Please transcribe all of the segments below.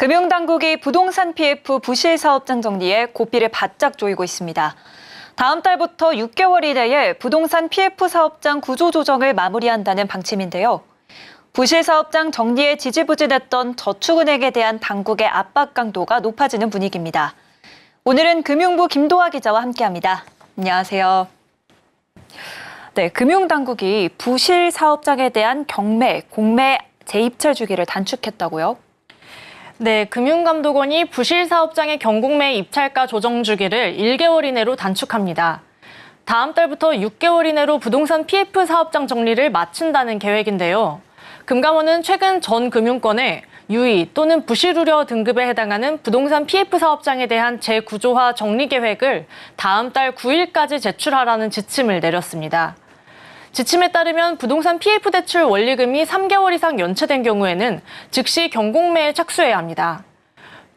금융당국이 부동산 PF 부실 사업장 정리에 고삐를 바짝 조이고 있습니다. 다음 달부터 6개월 이내에 부동산 PF 사업장 구조조정을 마무리한다는 방침인데요. 부실 사업장 정리에 지지부진했던 저축은행에 대한 당국의 압박 강도가 높아지는 분위기입니다. 오늘은 금융부 김도하 기자와 함께합니다. 안녕하세요. 네, 금융당국이 부실 사업장에 대한 경매, 공매 재입찰 주기를 단축했다고요? 네, 금융감독원이 부실 사업장의 경공매 입찰가 조정 주기를 1개월 이내로 단축합니다. 다음 달부터 6개월 이내로 부동산 PF 사업장 정리를 마친다는 계획인데요. 금감원은 최근 전 금융권에 유의 또는 부실 우려 등급에 해당하는 부동산 PF 사업장에 대한 재구조화 정리 계획을 다음 달 9일까지 제출하라는 지침을 내렸습니다. 지침에 따르면 부동산 PF 대출 원리금이 3개월 이상 연체된 경우에는 즉시 경공매에 착수해야 합니다.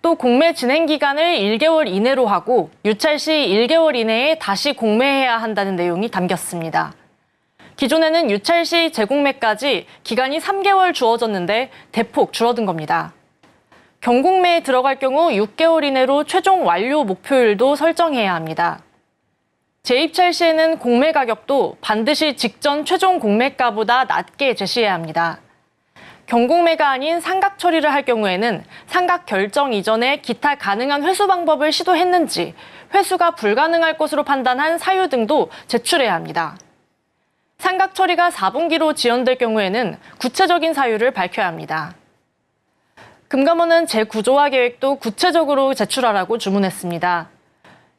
또 공매 진행 기간을 1개월 이내로 하고 유찰 시 1개월 이내에 다시 공매해야 한다는 내용이 담겼습니다. 기존에는 유찰 시 재공매까지 기간이 3개월 주어졌는데 대폭 줄어든 겁니다. 경공매에 들어갈 경우 6개월 이내로 최종 완료 목표일도 설정해야 합니다. 재입찰 시에는 공매 가격도 반드시 직전 최종 공매가보다 낮게 제시해야 합니다. 경공매가 아닌 상각 처리를 할 경우에는 상각 결정 이전에 기타 가능한 회수 방법을 시도했는지, 회수가 불가능할 것으로 판단한 사유 등도 제출해야 합니다. 상각 처리가 4분기로 지연될 경우에는 구체적인 사유를 밝혀야 합니다. 금감원은 재구조화 계획도 구체적으로 제출하라고 주문했습니다.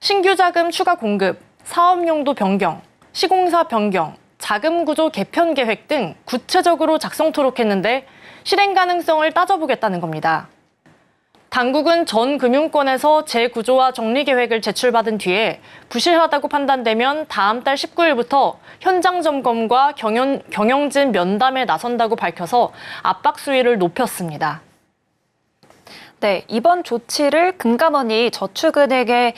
신규 자금 추가 공급, 사업용도 변경, 시공사 변경, 자금 구조 개편 계획 등 구체적으로 작성토록 했는데 실행 가능성을 따져보겠다는 겁니다. 당국은 전 금융권에서 재구조화 정리 계획을 제출받은 뒤에 부실하다고 판단되면 다음 달 19일부터 현장 점검과 경영진 면담에 나선다고 밝혀서 압박 수위를 높였습니다. 네, 이번 조치를 금감원이 저축은행의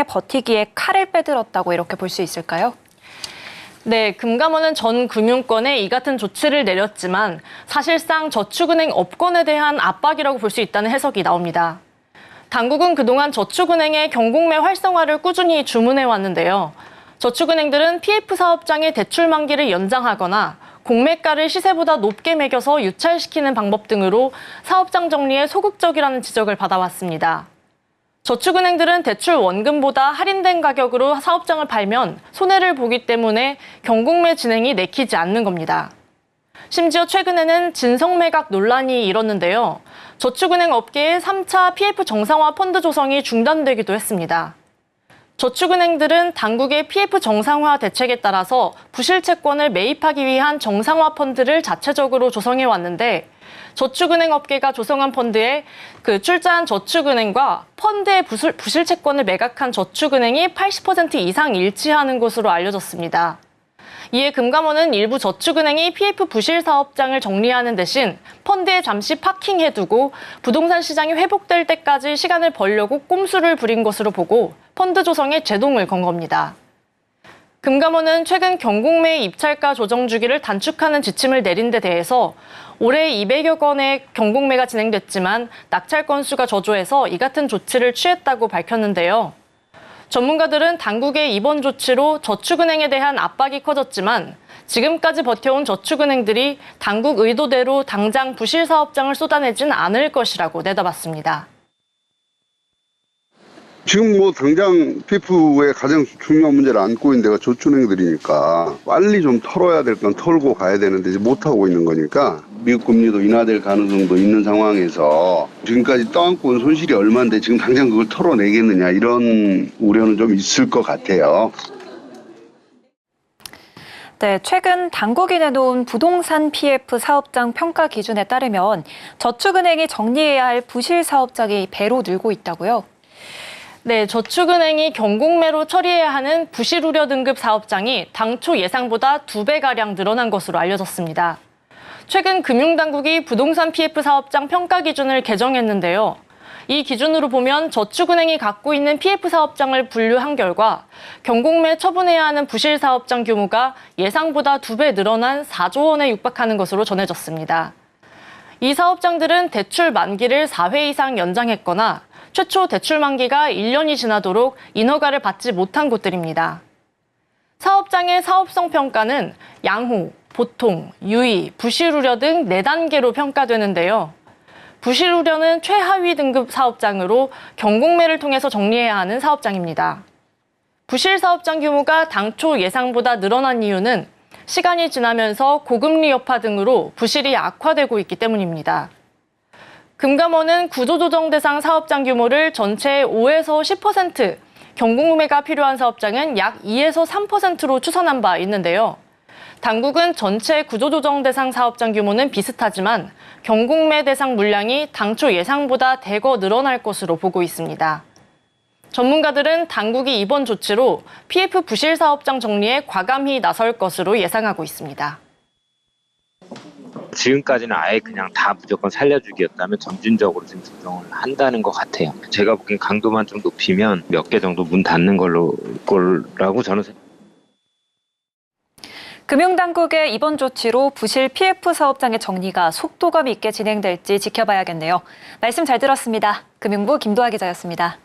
버티기에 칼을 빼들었다고 이렇게 볼 수 있을까요? 네, 금감원은 전 금융권에 이 같은 조치를 내렸지만 사실상 저축은행 업권에 대한 압박이라고 볼 수 있다는 해석이 나옵니다. 당국은 그동안 저축은행의 경공매 활성화를 꾸준히 주문해 왔는데요. 저축은행들은 PF 사업장의 대출 만기를 연장하거나 공매가를 시세보다 높게 매겨서 유찰시키는 방법 등으로 사업장 정리에 소극적이라는 지적을 받아왔습니다. 저축은행들은 대출 원금보다 할인된 가격으로 사업장을 팔면 손해를 보기 때문에 경공매 진행이 내키지 않는 겁니다. 심지어 최근에는 진성매각 논란이 일었는데요. 저축은행 업계의 3차 PF 정상화 펀드 조성이 중단되기도 했습니다. 저축은행들은 당국의 PF 정상화 대책에 따라서 부실 채권을 매입하기 위한 정상화 펀드를 자체적으로 조성해 왔는데 저축은행 업계가 조성한 펀드에 출자한 저축은행과 펀드의 부실 채권을 매각한 저축은행이 80% 이상 일치하는 것으로 알려졌습니다. 이에 금감원은 일부 저축은행이 PF 부실 사업장을 정리하는 대신 펀드에 잠시 파킹해두고 부동산 시장이 회복될 때까지 시간을 벌려고 꼼수를 부린 것으로 보고 펀드 조성에 제동을 건 겁니다. 금감원은 최근 경공매 입찰가 조정 주기를 단축하는 지침을 내린 데 대해서 올해 200여 건의 경공매가 진행됐지만 낙찰 건수가 저조해서 이 같은 조치를 취했다고 밝혔는데요. 전문가들은 당국의 이번 조치로 저축은행에 대한 압박이 커졌지만 지금까지 버텨온 저축은행들이 당국 의도대로 당장 부실 사업장을 쏟아내진 않을 것이라고 내다봤습니다. 지금 당장 PF의 가장 중요한 문제를 안고 있는 데가 저축은행들이니까 빨리 좀 털어야 될 건 털고 가야 되는데 이제 못하고 있는 거니까 미국 금리도 인하될 가능성도 있는 상황에서 지금까지 떠안고 온 손실이 얼마인데 지금 당장 그걸 털어내겠느냐 이런 우려는 좀 있을 것 같아요. 네, 최근 당국이 내놓은 부동산 PF 사업장 평가 기준에 따르면 저축은행이 정리해야 할 부실 사업장이 배로 늘고 있다고요? 네, 저축은행이 경공매로 처리해야 하는 부실 우려 등급 사업장이 당초 예상보다 2배가량 늘어난 것으로 알려졌습니다. 최근 금융당국이 부동산 PF 사업장 평가 기준을 개정했는데요. 이 기준으로 보면 저축은행이 갖고 있는 PF 사업장을 분류한 결과 경공매 처분해야 하는 부실 사업장 규모가 예상보다 2배 늘어난 4조 원에 육박하는 것으로 전해졌습니다. 이 사업장들은 대출 만기를 4회 이상 연장했거나 최초 대출 만기가 1년이 지나도록 인허가를 받지 못한 곳들입니다. 사업장의 사업성 평가는 양호, 보통, 유의, 부실 우려 등 4단계로 평가되는데요. 부실 우려는 최하위 등급 사업장으로 경공매를 통해서 정리해야 하는 사업장입니다. 부실 사업장 규모가 당초 예상보다 늘어난 이유는 시간이 지나면서 고금리 여파 등으로 부실이 악화되고 있기 때문입니다. 금감원은 구조조정 대상 사업장 규모를 전체의 5에서 10%, 경공매가 필요한 사업장은 약 2에서 3%로 추산한 바 있는데요. 당국은 전체 구조조정 대상 사업장 규모는 비슷하지만 경공매 대상 물량이 당초 예상보다 대거 늘어날 것으로 보고 있습니다. 전문가들은 당국이 이번 조치로 PF 부실 사업장 정리에 과감히 나설 것으로 예상하고 있습니다. 지금까지는 아예 그냥 다 무조건 살려주기였다면 점진적으로 지금 조정을 한다는 것 같아요. 제가 보기엔 강도만 좀 높이면 몇 개 정도 문 닫는 거라고 저는 생각합니다. 금융당국의 이번 조치로 부실 PF 사업장의 정리가 속도감 있게 진행될지 지켜봐야겠네요. 말씀 잘 들었습니다. 금융부 김도하 기자였습니다.